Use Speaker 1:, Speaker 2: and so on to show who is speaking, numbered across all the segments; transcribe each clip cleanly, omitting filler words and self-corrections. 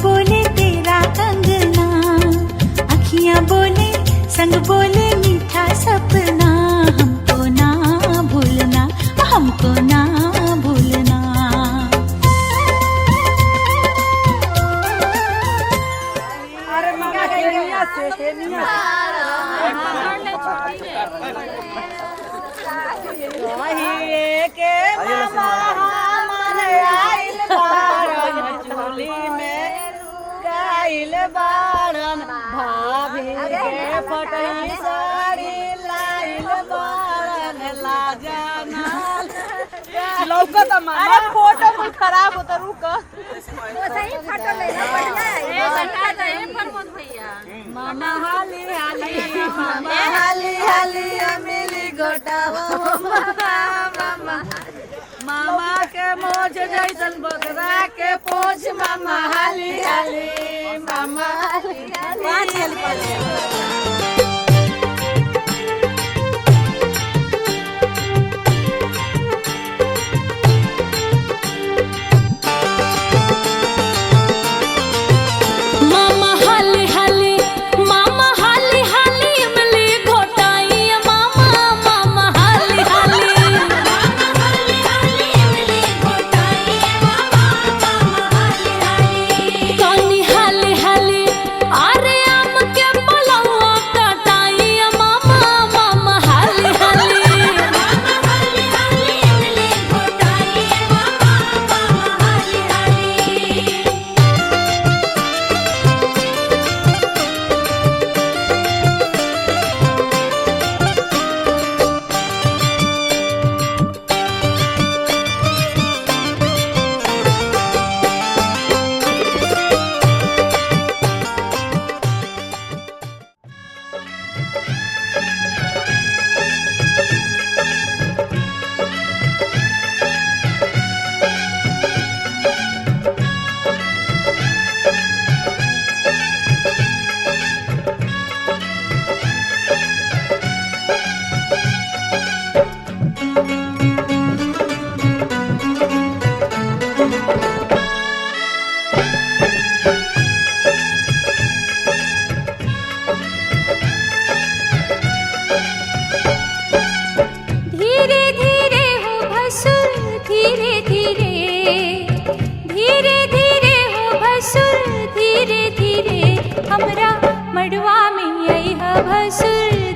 Speaker 1: बोले तेरा कंगना, अखियां बोले संग बोले मीठा सपना, हमको ना भूलना, हमको ना भूलना।
Speaker 2: अरे मगा केनिया से वही के मामा हमारे आइल बारन चोली में गाइल बारन, भाभी के फटई साड़ी लाइल बारन, लाजाना लौका त मामा फोटो कुल खराब होता रुक
Speaker 3: सही फोटो ले ना बढ़िया है।
Speaker 4: बता दे प्रमोद भैया
Speaker 2: मामा हाली हाली मामा हाली हाली मिली गोटावा मामा मामा के मोज जैसन बकरा के पोछ, मामा हाली हाली मामा हाली हाली।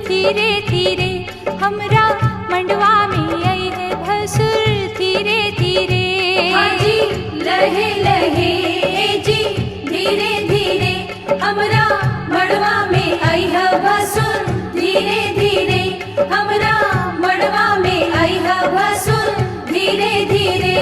Speaker 1: धीरे धीरे हमरा मंडवा में आई है भसुर, धीरे धीरे
Speaker 3: जी लहे लहे जी धीरे धीरे हमरा मड़वा में आई है भसुर, धीरे धीरे हमरा मड़वा में आई है भसुर, धीरे धीरे।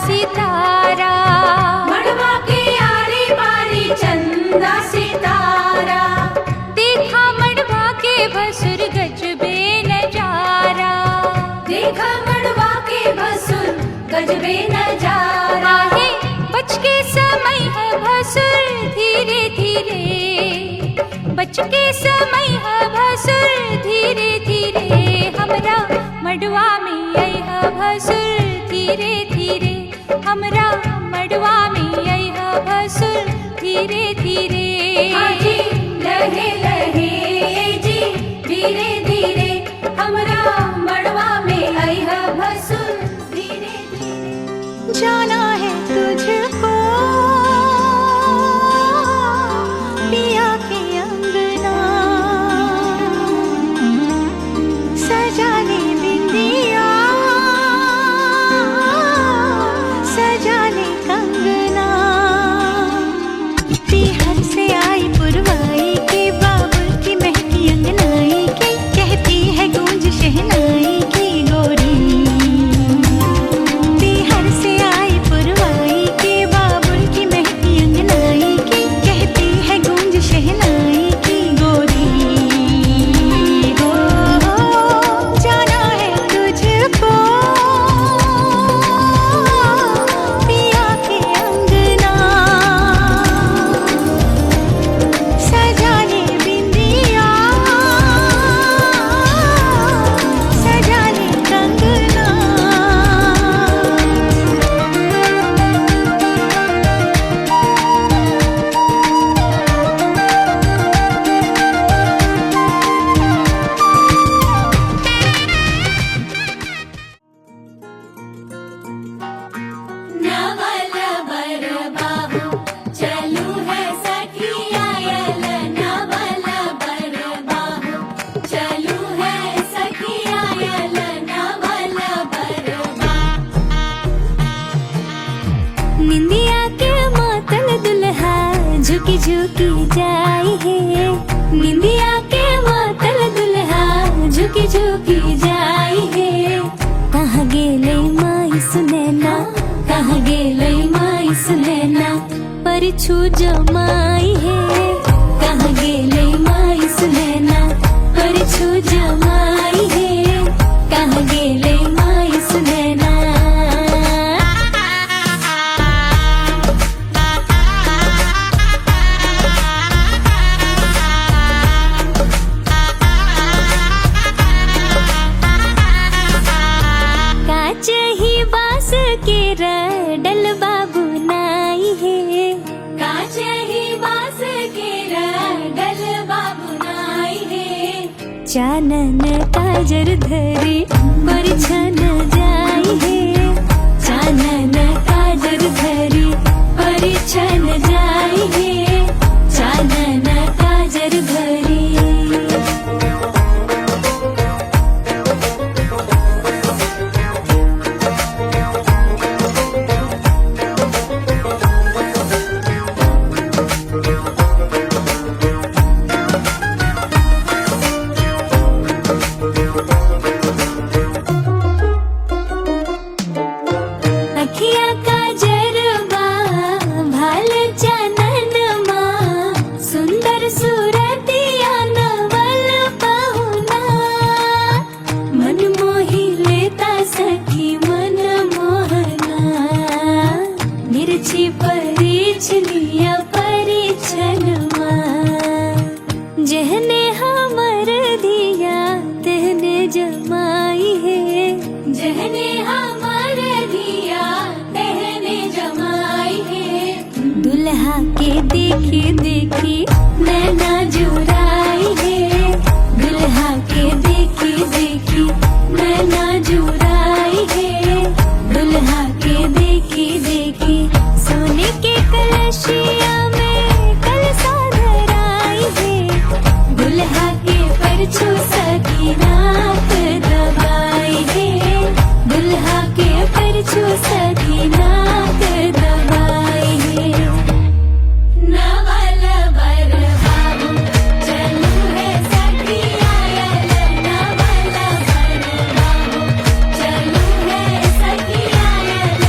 Speaker 1: सितारा
Speaker 3: मड़वा के आरी बारी चंदा सितारा,
Speaker 1: देखा मड़वा के भसुर गजबे नजारा,
Speaker 3: देखा मड़वा के भसुर गजबे नजारा।
Speaker 1: है बच के समय है भसुर, धीरे धीरे बच के समय है भसुर, धीरे धीरे हमरा मड़वा में आई है भसुर, धीरे धीरे हमरा मड़वा में आई है भसुर, धीरे धीरे
Speaker 3: जी लहे लहे जी धीरे धीरे हमरा मड़वा में आई है भसुर, धीरे धीरे।
Speaker 1: जाना है तुझको पिया के अंगना, सजाने बिंदिया सजाने कंगना, पीहर से आई पुरवाई की बाबुल की महकी अंगनाई की, कहती है गूंज शहनाई की गोरी, पीहर से आई पुरवाई झुकी झुकी जाई है। कहाँ गेले माई सुनैना, कहाँ गेले माई सुनैना, परिछु जमाई है। कहाँ गेले माई सुनैना, परिछु जमाई है। कहाँ गेले माई सुनैना। काच ही बास के रडल बाबू नाई है। काच ही बास के रडल बाबू नाई है। चानन काजर धरी परिछन जाई है। चानन काजर धरी परिछन जाई है। चानन काजर धरी। अखिया का जरबा भाल चानन माँ, सुंदर सूरतिया नवल पहुना। मन मोही लेता सखी मन मोहना, मिर्ची परिछ लिया परिछन माँ। जहने हमर दिया तेहने जमाई है। जहने हमर दिया तेहने जमाई है। दुल्हा के देखी देखी नैना जुराई है। दुल्हा के देखी देखी नैना जुराई है। दुल्हा के देखी देखी सोने के कलशिया में कलसा धराई है। दुल्हा के परछू सकी नाक दबाई है। दुल्हा के परछू सकी नाक दबाई है। नवल बर बाबू चलू है सखी आयल। नवल बर बाबू चलू है सखी आयल।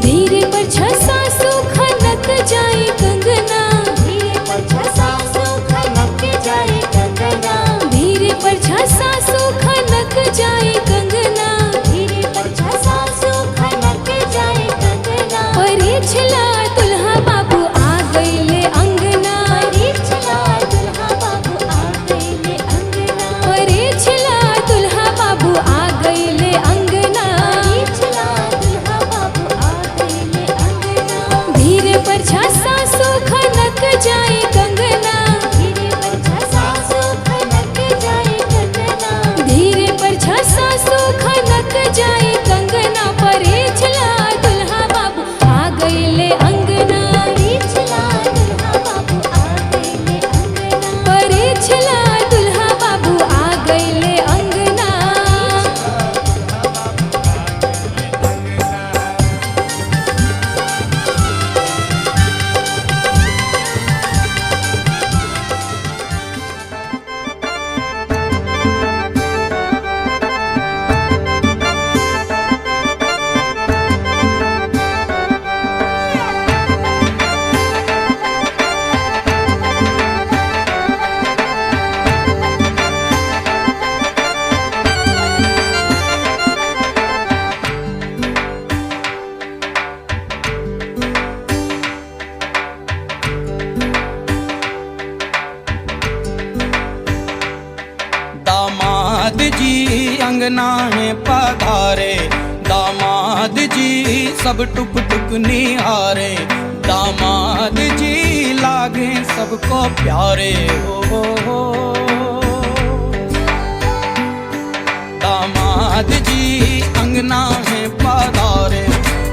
Speaker 1: धीरे पर छसा सुखनक जाए कंगना। धीरे पर छसा सुखनक जाए कंगना। धीरे पर छसा सुखनक जाए कंगना। धीरे पर छसा सुखनक जाए कंगना। परिछला दुल्हा बाबू आ गईले अंगना। परिछला दुल्हा बाबू आ गईले अंगना। परिछला दुल्हा बाबू आ गईले अंगना। परिछला दुल्हा बाबू आ गईले अंगना। धीरे पर छसा सुखनक जाए कंगना। धीरे पर छसा सुखनक जाए कंगना। धीरे पर छसा सुखनक जाए कंगना। परिछला दुल्हा बाबू आ गईले अंगना। परिछला दुल्हा बाबू आ गईले अंगना। परिछला दुल्हा बाबू आ गईले अंगना।
Speaker 5: दामाद जी अंगना है पधारे। दामाद जी सब टुक टुक निहारे। दामाद जी लागे सबको प्यारे। हो दामाद जी अंगना है पधारे।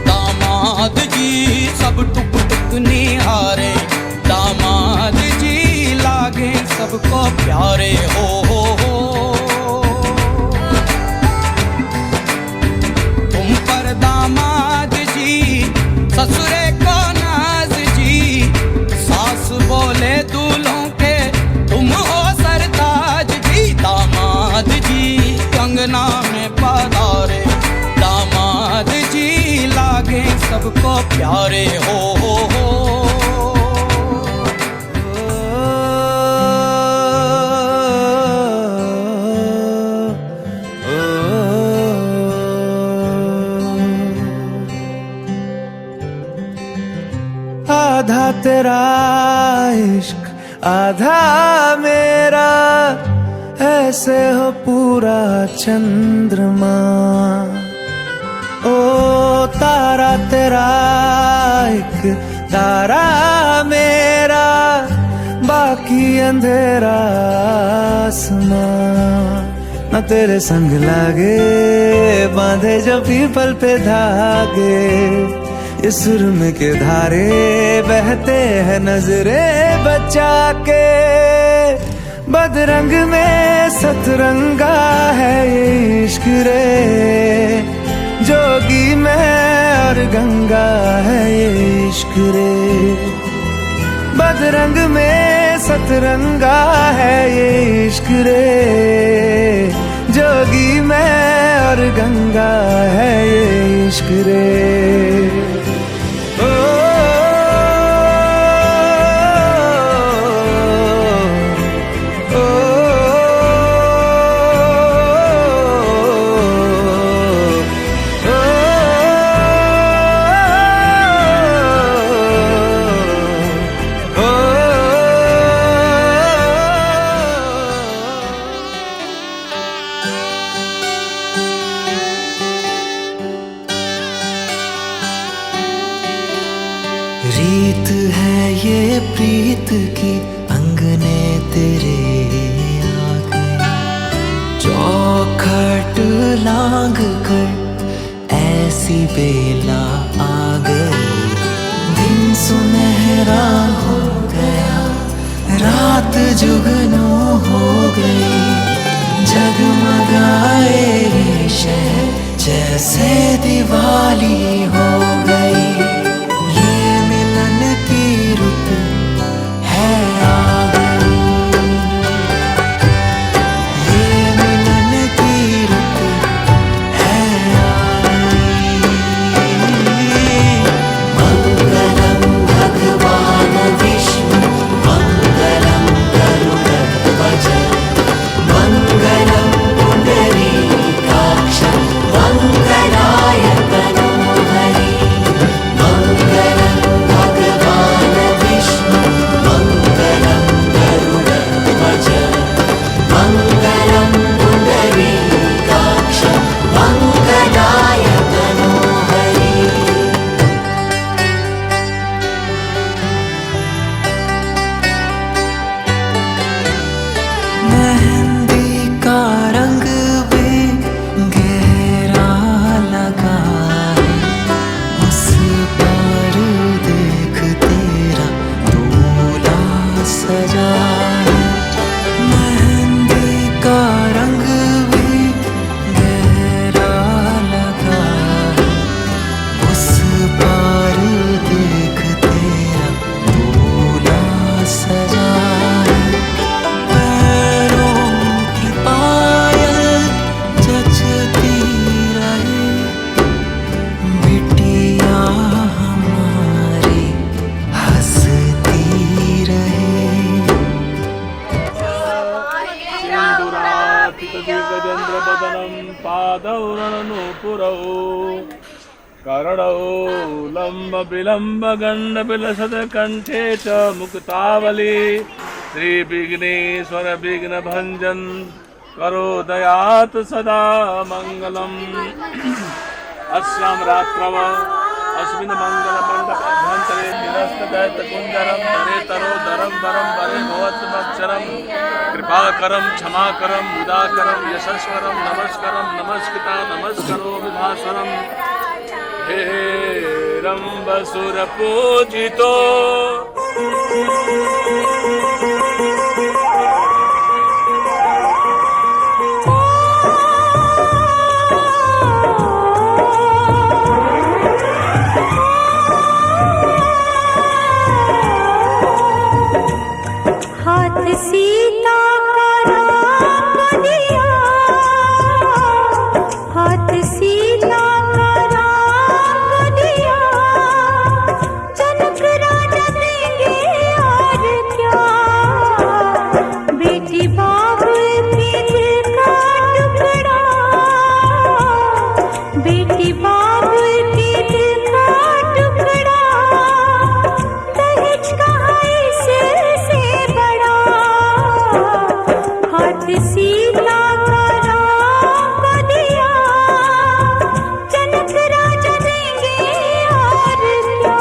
Speaker 5: दामाद जी सब टुक टुक निहारे। दामाद जी लागे सबको प्यारे। हो तुम पर दामाद जी ससुरे को नाज जी। सास बोले वाले दूल्हों के तुम हो सरताज जी। दामाद जी कंगना में पधारे, दामाद जी लागे सबको प्यारे हो।
Speaker 6: आधा तेरा इश्क आधा मेरा, ऐसे हो पूरा चंद्रमा। ओ तारा तेरा एक तारा मेरा, बाकी अंधेरा आसमां। न तेरे संग लागे बांधे जो पीपल पे धागे, इस सुरम के धारे बहते हैं नजरे बचा के। बदरंग में सतरंगा है ये इश्क रे, जोगी में और गंगा है ये इश्क रे। बदरंग में सतरंगा है ये इश्क रे, जोगी में और गंगा है ये इश्क रे। रीत है ये प्रीत की अंगने तेरे आ गई, चौखट लांग कर ऐसी बेला आ गई। दिन सुनहरा हो गया, रात जुगनू हो गई, जगमगाए ये शहर जैसे दिवाली हो गई।
Speaker 7: करणौ लंब विलंब गंड विलसद कंठे च मुक्तावली। श्री विघ्नेश्वर विघ्न भंजन करो दयात सदा मंगलम। अस्याम रात्रव अस्मिन् मंगल मंडप अभ्यंतरे निरस्त दैत्य कुंजरम तरे तरो दरम वरम वरे भवत्वक्षरम कृपाकरम क्षमाकरम उदाकरम यशस्वरम नमस्करम नमस्कृता नमस्करो विभासरम। हे रंबसुर पूजितो
Speaker 1: सीता का राम को दिया, हाथ सीता का राम को दिया, जनक राजा देंगे और क्या। बेटी बाबुल के दिल का टुकड़ा, बेटी बाबुल के दिल का टुकड़ा, दहेज कहाँ इससे बड़ा। हाथ सीता का राम को दिया, जनक राजा देंगे और क्या।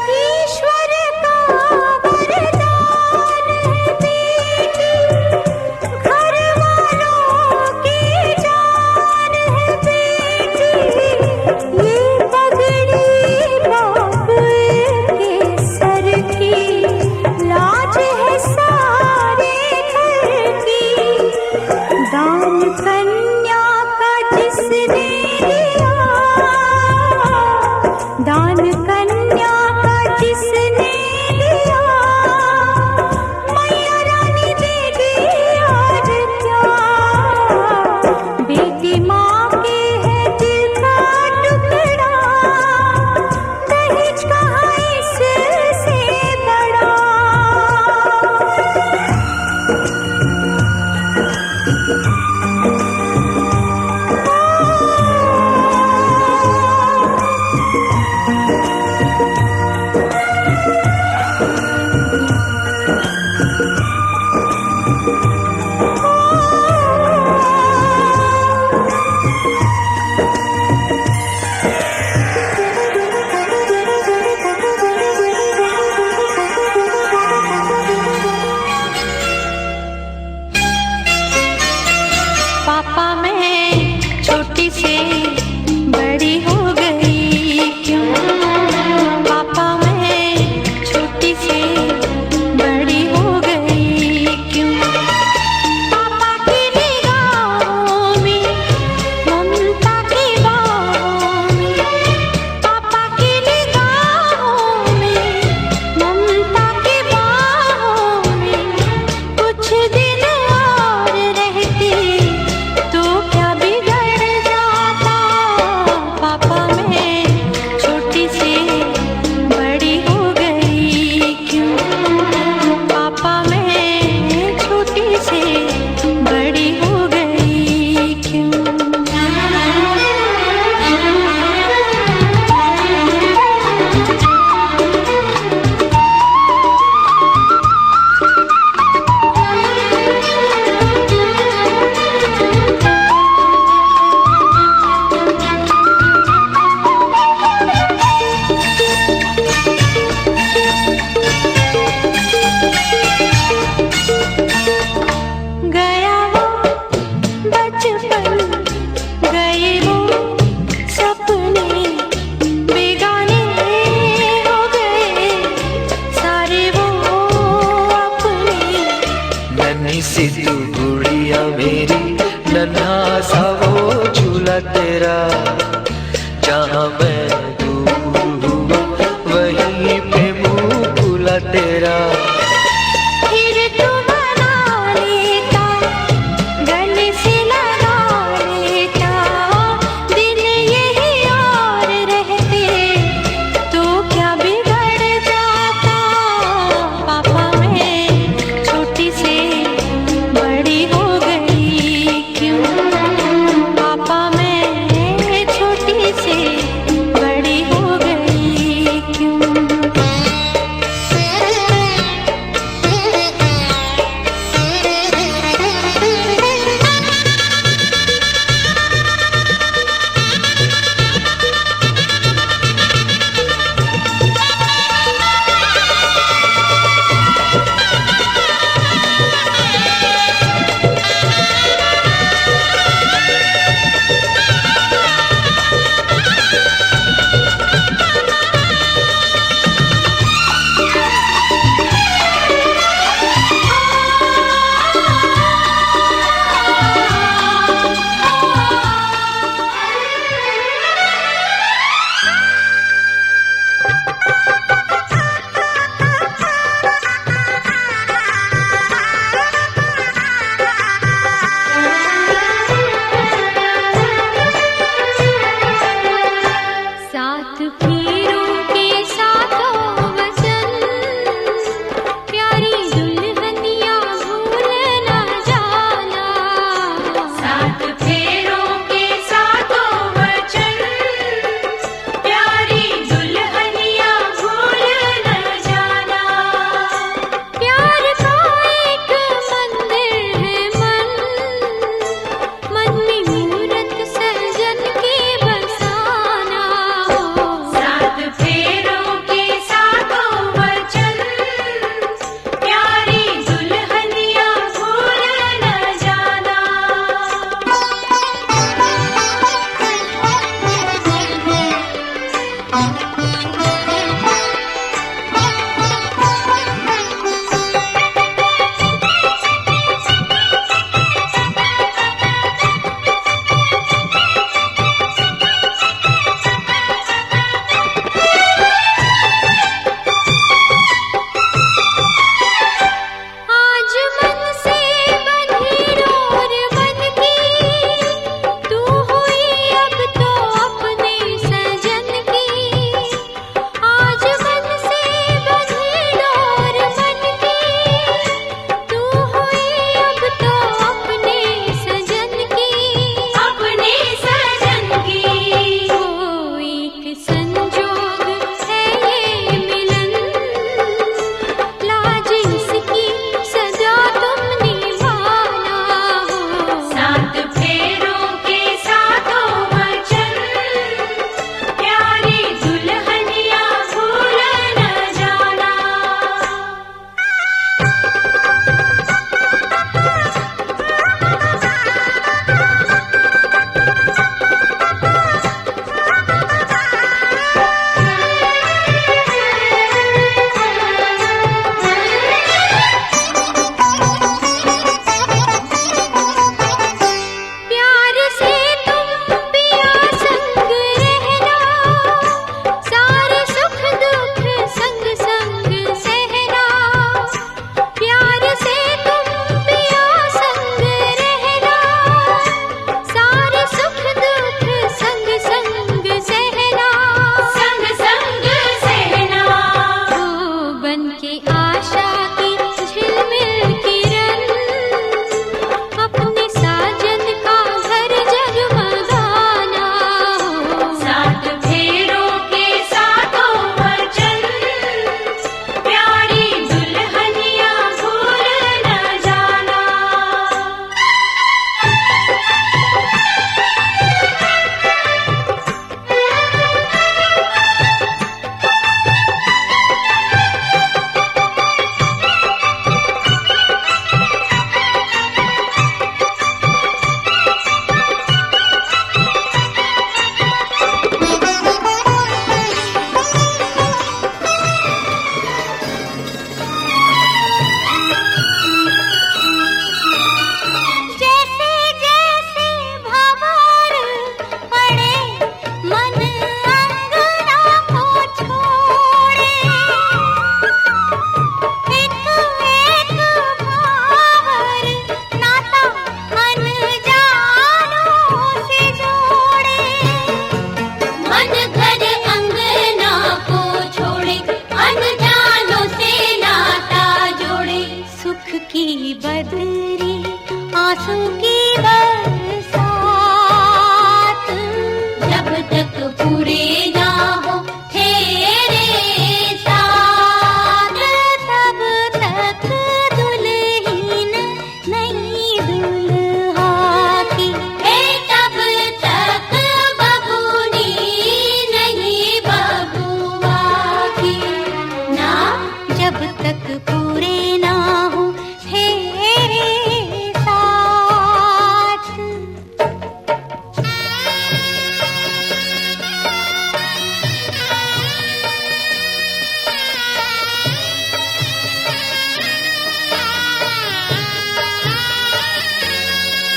Speaker 1: ईश्वर का वरदान है बेटी, घर वालों की जान है बेटी। ये पगड़ी बाप के सर की, लाज है सारे घर की। दान कन्या का जिसने दिया, दान कन्या का जिसने दिया, मैया रानी देगी और क्या। बेटी माँ के है दिल का टुकड़ा, दहेज कहाँ इससे बड़ा। पापा मैं छोटी से बड़ी हो गई क्यों। पापा मैं छोटी से बड़ी हो गई क्यों। पापा की निगाहों में, ममता की बाहों में, पापा की निगाहों में, ममता की बाहों में, कुछ दिन और रहती तो क्या बिगड़ जाता। पापा मैं छोटी से बड़ी हो गई क्यों। पापा मैं छोटी से बड़ी हो गई क्यों। गया वो बचपन, गए वो सपने, बेगाने हो गए सारे वो अपने।
Speaker 6: नन्ही सी तू गुड़िया मेरी, नन्हा सा वो झूला तेरा। जहाँ मैं दूर हुआ वहीं पे मुँह खुला तेरा।
Speaker 1: फिर तू बना लेता, गले से लगा लेता, दिन यही और रहते तो क्या बिगड़ जाता। पापा मैं छोटी से बड़ी हो गई क्यों। पापा मैं छोटी से सात फेरों के सातों वचन, प्यारी दुल्हनिया भूल न जाना।
Speaker 3: सात फेरों के सातों वचन, प्यारी दुल्हनिया भूल न जाना।
Speaker 1: प्यार का एक मंदिर है मन, मन में मूरत सजन के बसाना हो।
Speaker 3: सात फेरों के सातों वचन, प्यारी दुल्हनिया भूल न जाना।
Speaker 1: आज मन से बंधी डोर बनती, तू हुई अब तो अपने सजन की। आज मन से बंधी डोर बनती, तू हुई अब तो अपने सजन की।
Speaker 3: अपने सजन की
Speaker 1: ओ एक संजोग है ये मिलन, लाज इसकी सजा तुम निभाना हो।
Speaker 3: सात फेरों के सातों वचन, प्यारी दुल्हनिया भूल न जाना।
Speaker 1: प्यार से तुम पिया संग रहना, सारे सुख दुख संग संग सहना। प्यार से तुम पिया संग रहना, सारे सुख दुख संग संग सहना।
Speaker 3: संग संग सहना।
Speaker 1: ओ बन के आशा की झिलमिल किरण, अपने साजन का घर जगमगाना हो।
Speaker 3: सात फेरों के सातों वचन, प्यारी दुल्हनिया भूल न जाना।
Speaker 1: जैसे जैसे भंवर पड़े, मन अंगना को छोड़े। एक एक भंवर नाता अनजानों से जोड़े।
Speaker 3: मन घर अंगना को छोड़े, अनजानों से नाता जोड़े।
Speaker 1: सुख की बदरी आंसू की बरसात,
Speaker 3: जब तक पूरे ना हो तेरे साथ,
Speaker 1: तब तक दुल्हीन नहीं दुल्हा की।
Speaker 3: तब तक बबूनी नहीं बबुआ की। ना
Speaker 1: जब तक पूरे ना हो तेरे साथ।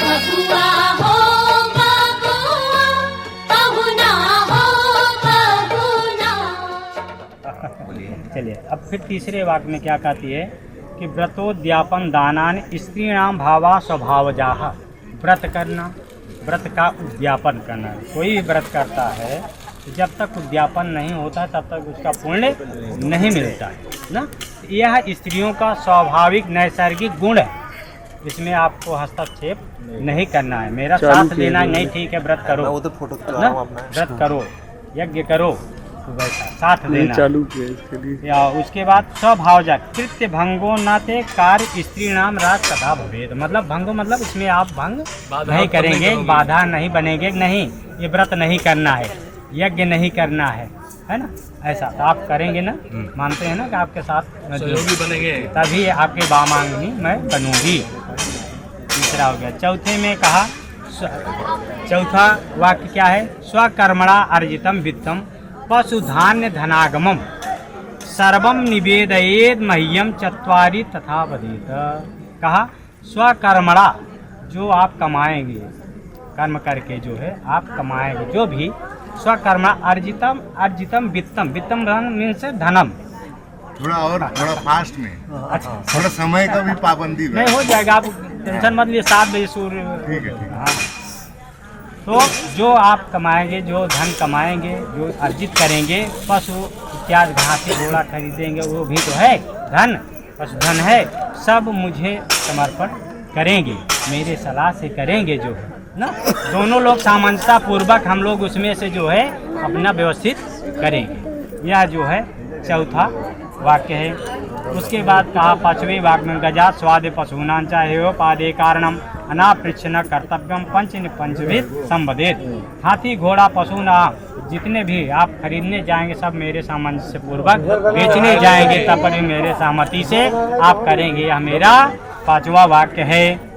Speaker 3: बबुआ हो बबुआ, बहुना हो बहुना।
Speaker 8: चलिए अब फिर तीसरे वाक्य में क्या कहती है कि व्रतोद्यापन दानान स्त्रीणाम भावा स्वभावजाः। व्रत करना, व्रत का उद्यापन करना। कोई भी व्रत करता है तो जब तक उद्यापन नहीं होता तब तक उसका पुण्य नहीं मिलता है ना। यह स्त्रियों का स्वाभाविक नैसर्गिक गुण है, इसमें आपको हस्तक्षेप नहीं करना है। मेरा साथ देना नहीं, ठीक है व्रत करो ना, व्रत करो, यज्ञ करो, तो वैसा साथ देना चालू किया। या उसके बाद स्वभावजा कृत्य भंगो नाते कार्य स्त्री नाम राज कथा भवेद, मतलब भंगो मतलब इसमें आप भंग नहीं करेंगे, बाधा नहीं बनेंगे, नहीं ये व्रत नहीं करना है, यज्ञ नहीं करना है ना, ऐसा तो आप करेंगे ना, मानते हैं ना कि आपके साथ सहयोगी बनेंगे, तभी आपके वामांगनी मैं बनूंगी। तीसरा हो गया। चौथे में कहा, चौथा वाक्य क्या है, स्वकर्मणा अर्जितम वित्तम पशुधान्य धनागमम सर्वम निवेदयेद मह्यम चत्वारि तथा वदेत। कहा स्वकर्मणा, जो आप कमाएंगे, कर्म करके जो है आप कमाएंगे, जो भी स्वकर्मा अर्जितम वित्तम, वित्तम मीन्स धनम।
Speaker 9: थोड़ा फास्ट में,
Speaker 8: अच्छा
Speaker 9: थोड़ा समय का भी पाबंदी
Speaker 8: नहीं हो जाएगा, आप टेंशन मत लिए, 7 बजे सूर्य।
Speaker 9: ठीक है।
Speaker 8: हाँ, तो जो आप कमाएंगे, जो धन कमाएंगे, जो अर्जित करेंगे, पशु इत्यादि घासी घोड़ा खरीदेंगे, वो भी तो है धन, पशुधन है, सब मुझे समर्पण करेंगे, मेरे सलाह से करेंगे जो है ना। दोनों लोग सामंजस्य पूर्वक हम लोग उसमें से जो है अपना व्यवस्थित करेंगे। यह जो है चौथा वाक्य है। उसके बाद कहा पांचवें वाक्य में गजा स्वादे पशूनां चाहे पादे कारणम अनापृच्छन कर्तव्यम पंचविध संवदेत। हाथी घोड़ा पशु ना जितने भी आप खरीदने जाएंगे सब मेरे सामंजस्य पूर्वक बेचने जाएंगे, तब पर मेरे सहमति से आप करेंगे। यह मेरा पांचवा वाक्य है।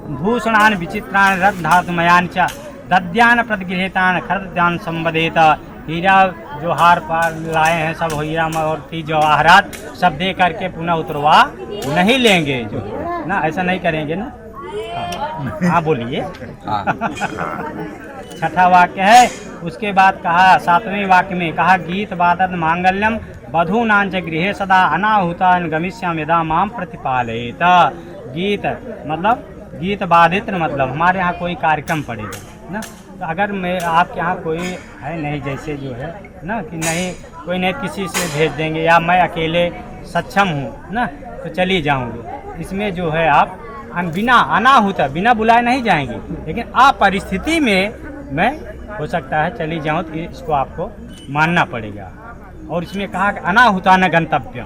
Speaker 8: भूषणान विचित्रान रथ धातुमयान च दद्यान प्रतिगृहीतान खरद्यान संवदेत। हीरा जो हार पार लाए हैं सब हीरा और थी जवाहरात सब दे करके पुनः उतरवा नहीं लेंगे, जो ना ऐसा नहीं करेंगे ना। हाँ बोलिए। छठा वाक्य है। उसके बाद कहा सातवें वाक्य में कहा गीत वादन मांगल्यम वधूनां च गृहे सदा अनाहुता गमिष्यामि यदा मां प्रतिपालयेत। गीत मतलब गीत बाधित मतलब हमारे यहाँ कोई कार्यक्रम पड़ेगा ना, तो अगर मैं आपके यहाँ कोई है नहीं, जैसे जो है ना कि नहीं कोई नहीं, किसी से भेज देंगे या मैं अकेले सक्षम हूँ ना तो चली जाऊँगी। इसमें जो है आप बिना अनाहुता बिना बुलाए नहीं जाएंगे, लेकिन आप परिस्थिति में मैं हो सकता है चली जाऊँ तो इसको आपको मानना पड़ेगा। और इसमें कहा कि अनाहुता न गंतव्य,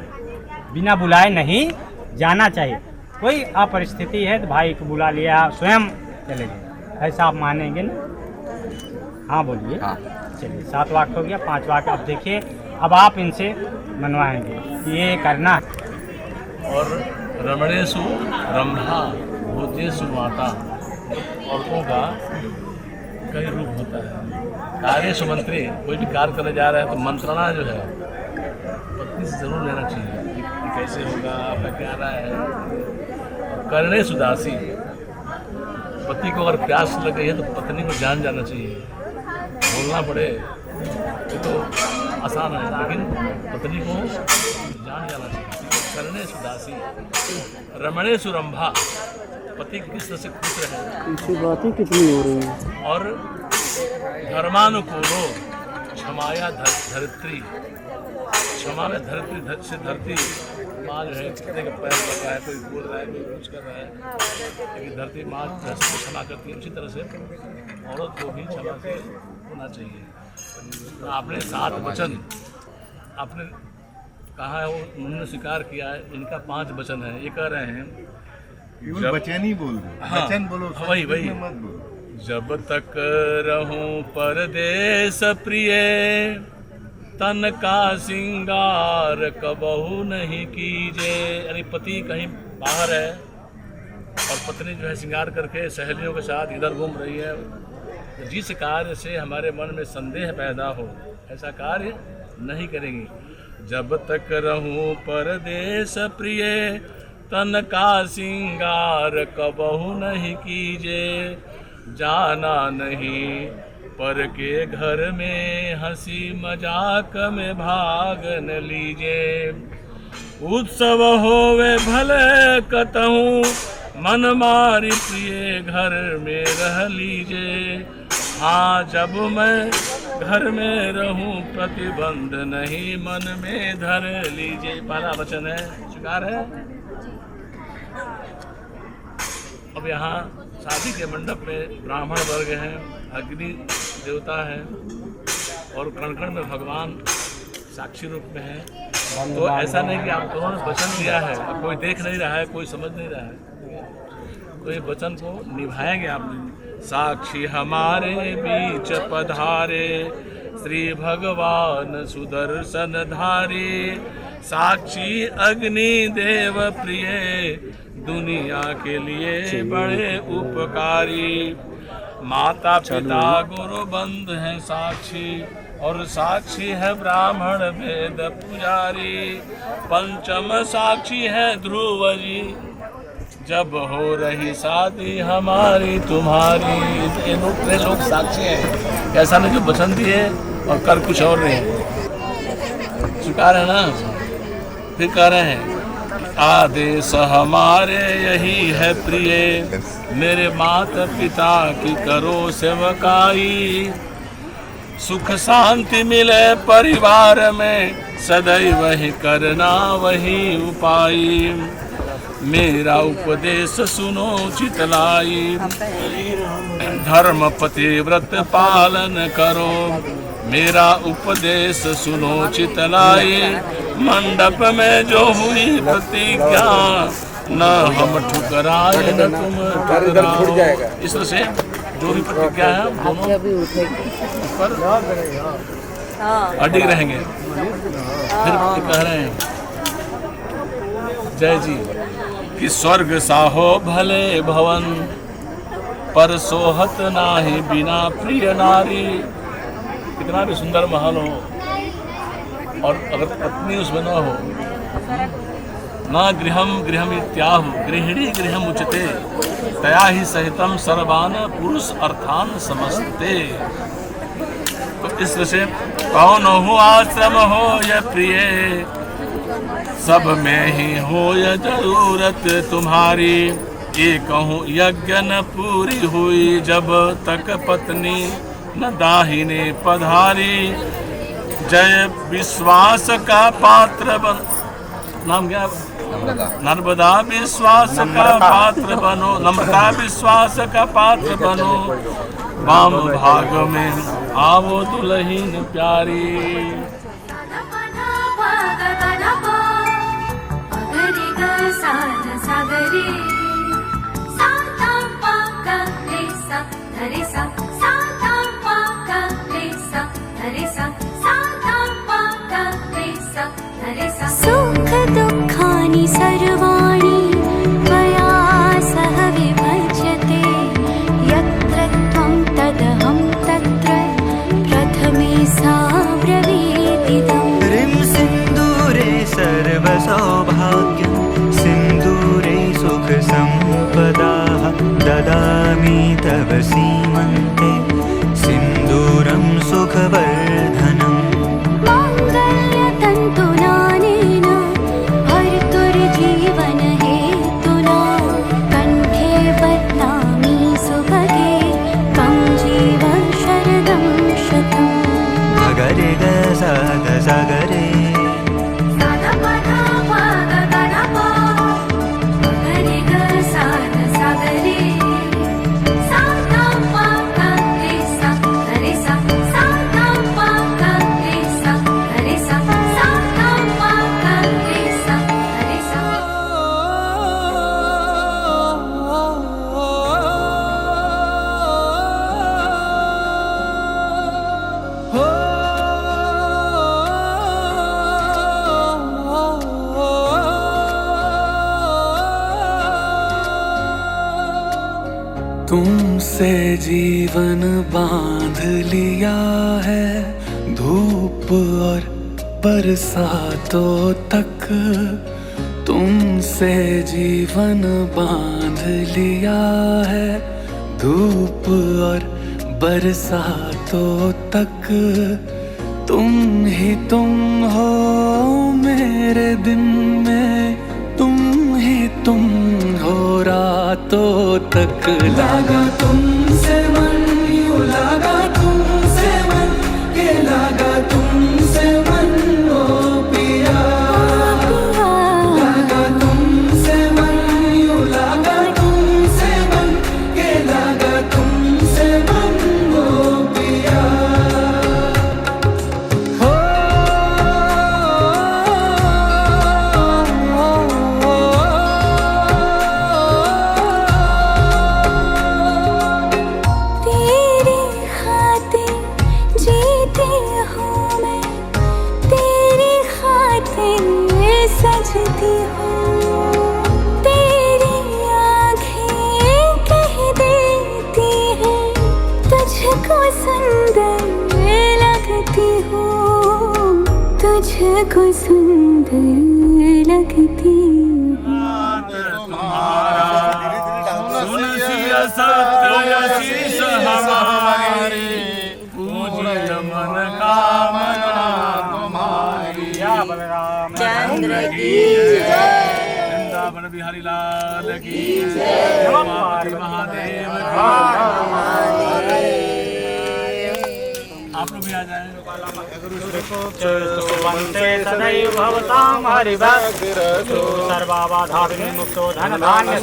Speaker 8: बिना बुलाए नहीं जाना चाहिए। कोई अपरिस्थिति है तो भाई को बुला लिया, स्वयं चले गए, ऐसा आप मानेंगे ना। हाँ बोलिए। हाँ। चलिए 7 वाक्य हो गया, 5 वाक्य। अब देखिए, अब आप इनसे मनवाएंगे कि ये करना।
Speaker 7: और रमणेशु रंभा भोजेशु माता, औरतों का कई रूप होता है। कार्य सुमंत्री, कोई भी कार्य करने जा रहा है तो मंत्रणा जो है पत्नी से जरूर लेना चाहिए कि कैसे होगा, आपका क्या राय है। करने सुदासी, पति को अगर प्यास लग गई है तो पत्नी को जान जाना चाहिए। बोलना पड़े ये तो आसान है, लेकिन पत्नी को जान जाना चाहिए। करने सुदासी, रमणे सुरंभा, पति किस तरह से खुश रहे,
Speaker 10: बातें कितनी हो रही हैं।
Speaker 7: और धर्मानुकूलो क्षमाया धरित्री, क्षमा में धरित्री से धरती माँ जो है कितने का पैर कर रहा है, कोई बोल रहा है, कोई कुछ कर रहा है, लेकिन धरती माँ धरती को क्षमा करती है। उसी तरह से औरत को भी क्षमा से होना चाहिए। आपने 7 वचन आपने कहा है, वो उन्होंने स्वीकार किया है। इनका 5 वचन है। ये कह रहे हैं
Speaker 9: वचन ही बोल दो, वचन बोलो,
Speaker 7: वही मत बोलो। जब तक रहूं परदेस प्रिय, तन का सिंगार कबहू नहीं कीजे। यानी पति कहीं बाहर है और पत्नी जो है श्रृंगार करके सहेलियों के साथ इधर घूम रही है, तो जिस कार्य से हमारे मन में संदेह पैदा हो ऐसा कार्य नहीं करेंगी। जब तक रहूं परदेस प्रिय, तन का सिंगार कबहू नहीं कीजे। जाना नहीं पर के घर में, हंसी मजाक में भाग न लीजे। उत्सव होवे भले कतहूँ, मन मारी प्रिय घर में रह लीजे। हाँ जब मैं घर में रहूं प्रतिबंध नहीं मन में धर लीजिए, पहला वचन है, स्वीकार है। अब यहाँ शादी के मंडप में ब्राह्मण वर्ग हैं, अग्नि देवता है और कण कण में भगवान साक्षी रूप में है। तो ऐसा नहीं कि आप दोनों ने वचन दिया है, अब कोई देख नहीं रहा है, कोई समझ नहीं रहा है, तो ये वचन को निभाएंगे आपने। साक्षी हमारे बीच पधारे श्री भगवान सुदर्शन धारी, साक्षी अग्नि देव प्रिय दुनिया के लिए बड़े उपकारी, माता पिता गुरु बंधु हैं साक्षी और साक्षी है ब्राह्मण वेद पुजारी, पंचम साक्षी है ध्रुव जी जब हो रही शादी हमारी तुम्हारी। ये लोग साक्षी हैं, ऐसा नहीं जो वचन दिए और कर कुछ और नहीं, स्वीकार है ना। फिर कह रहे हैं आदेश हमारे यही है प्रिय, मेरे माता पिता की करो सेवकाई, सुख शांति मिले परिवार में सदैव ही करना वही उपाय, मेरा उपदेश सुनो चितलाई, धर्म पतिव्रत पालन करो, मेरा उपदेश सुनो चितलाई, मंडप में जो हुई प्रतिज्ञा न हम ठुकराए न तुम ठुकराओ। इस तरह से जो भी प्रतिज्ञा है दोनों ऊपर अडिग रहेंगे। फिर कह रहे हैं जय जी कि स्वर्ग साहो भले भवन पर सोहत नाही बिना प्रिय नारी, कितना भी सुंदर महल हो और अगर पत्नी उसमें न हो, न गृहम इत्याहु गृहिणी गृहम उचते तया ही सहितम सर्वान पुरुष अर्थान समस्ते। तो इस तरह से कौन हो आश्रम हो या प्रिय, सब में ही हो या जरूरत तुम्हारी, ये कहूँ यज्ञ न पूरी हुई जब तक पत्नी न दाहिने पधारी, जय विश्वास का पात्र बन, नाम क्या, नर्मदा विश्वास का पात्र बनो, नम्रता विश्वास का पात्र बनो, वाम भाग में आवो दुल्हीन प्यारी।
Speaker 1: सुख दुःखानि सर्वाणि त्वया सह विभज्यते, यत्र त्वं तदहं तत्र प्रथमे सा ब्रवीदिदम्।
Speaker 6: ह्रीं सिन्दूरे सर्वसौभाग्यं सिन्दूरे सुखसम्पदाः, ददामि तव सीमन्ते सिन्दूरं सुखवर्धनम्। सागरे
Speaker 5: तुमसे जीवन बांध लिया है, धूप और बरसातों तक तुमसे जीवन बांध लिया है, धूप और बरसातों तक तुम ही तुम हो मेरे दिन में, तुम ही तुम हो रातों तक। लागा तुमसे मन, यूं लागा तुमसे मन
Speaker 1: तुझको सुंदर लगती हूँ, तुझको सुंदर लगती
Speaker 7: सुन सिया सत्य आशीष हमारी, पूजिय मन कामना तुम्हारी।
Speaker 2: चंद्र की
Speaker 7: वृंदावन बिहारी लाल की जय, पार्वती महादेव की। आप लोग भी आ जाएं।
Speaker 8: वंदे सदैव भवतां हरिभक्त सर्वाबाधा विमुक्तो धन धान्य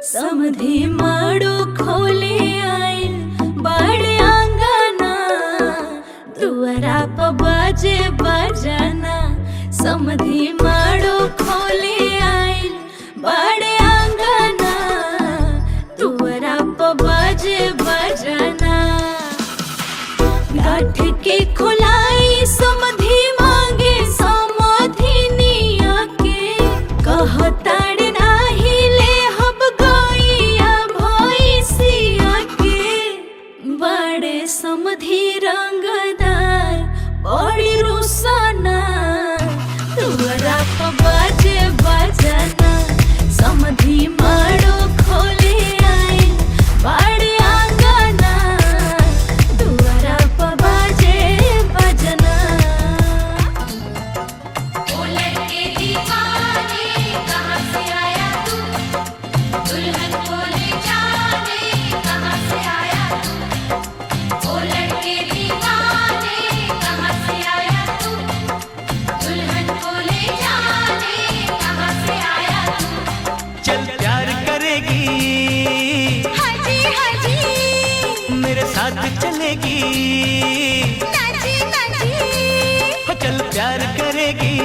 Speaker 1: समधी माड़ो खोले आइल बड़े आंगना, दुआरा प बाजे बजाना। समधी माड़ो खोले आइल बड़े आंगना,
Speaker 3: रंगदार बड़ी रुसाना तुअरा प बाजे बजना समधी माड़ो खोले आए बाड़े आंगना तुअरा प बाजे बजना ओ लड़के दीवाने कहाँ से आया तू दुल्हन को ले जाने कहाँ से आया तू ओ लड़के दीवाने कहाँ से आया तू दुल्हन को ले जाने कहाँ से आया तू
Speaker 5: चल प्यार करेगी
Speaker 3: हाजी हाजी
Speaker 5: मेरे साथ चलेगी
Speaker 3: नाजी नाजी
Speaker 5: हो चल प्यार करेगी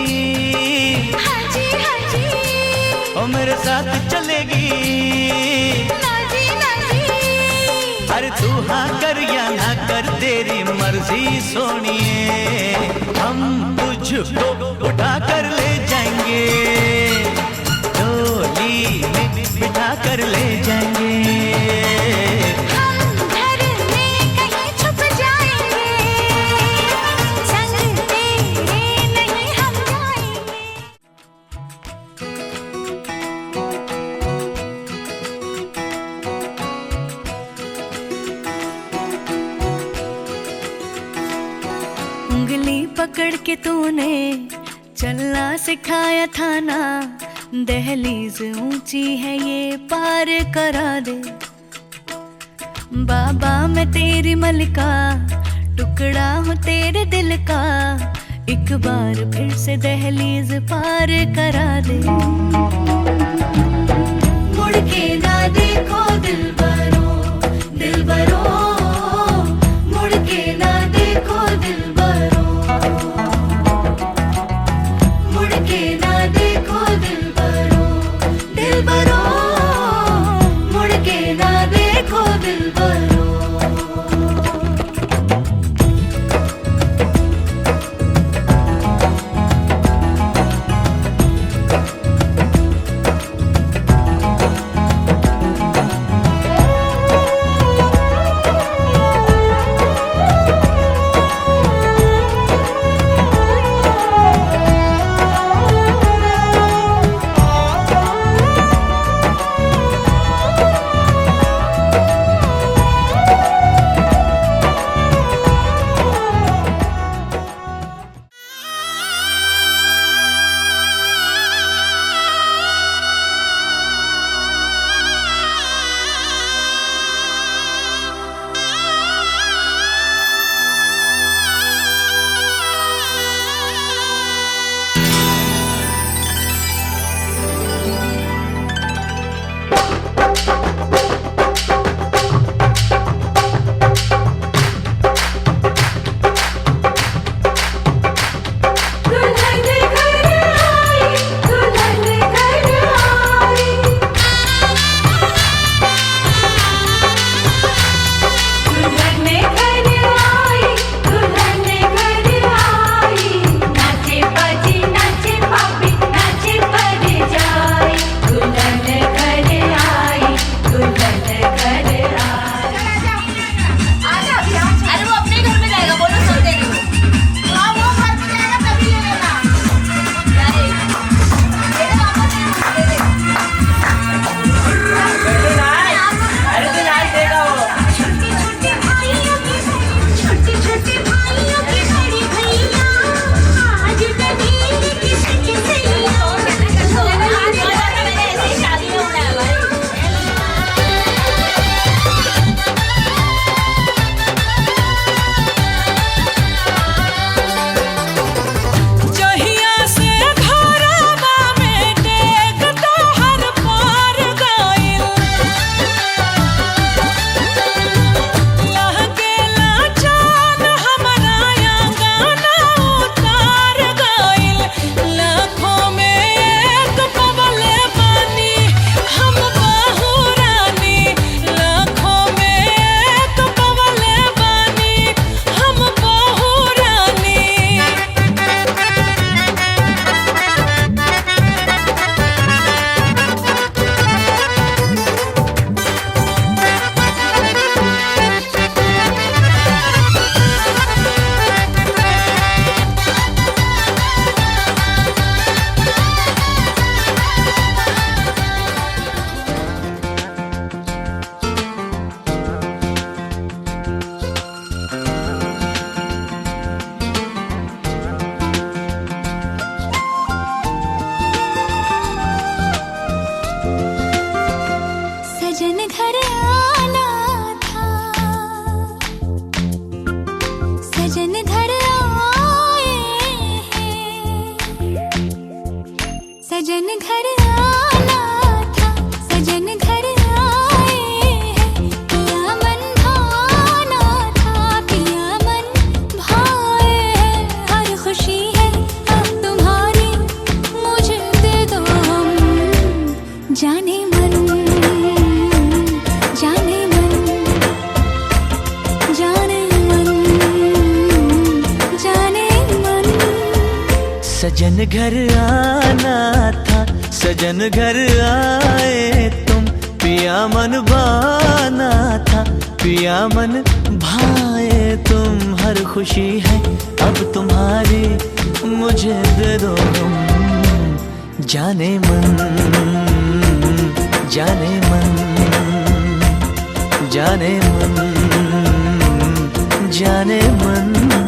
Speaker 3: हाजी हाजी
Speaker 5: ओ मेरे साथ चलेगी
Speaker 3: नाजी नाजी
Speaker 5: अरे तू हाँ कर या ना कर तेरी मर्जी सोनिए हम तुझको उठा कर ले जाएंगे डोली में बिठा कर ले जाएंगे
Speaker 3: हम घर में कहीं छुप जाएंगे संग तेरे नहीं हम जाएंगे उंगली पकड़ के तूने चलना सिखाया था ना दहलीज ऊंची है ये पार करा दे बाबा मैं तेरी मलिका टुकड़ा हूँ तेरे दिल का एक बार फिर से दहलीज पार करा दे मुड़ के ना देखो दिलबरो दिलबरो मुड़ के ना देखो दिलबरो मुड़ के ना देखो दिलबरो दिलबरो मुड़ के ना देखो दिलबरो
Speaker 6: सजन घर आना था, सजन घर आए तुम, पिया मन भाना था, पिया मन भाए तुम। हर खुशी है अब तुम्हारी, मुझे दे दो तुम। जाने मन, जाने मन, जाने मन, जाने मन।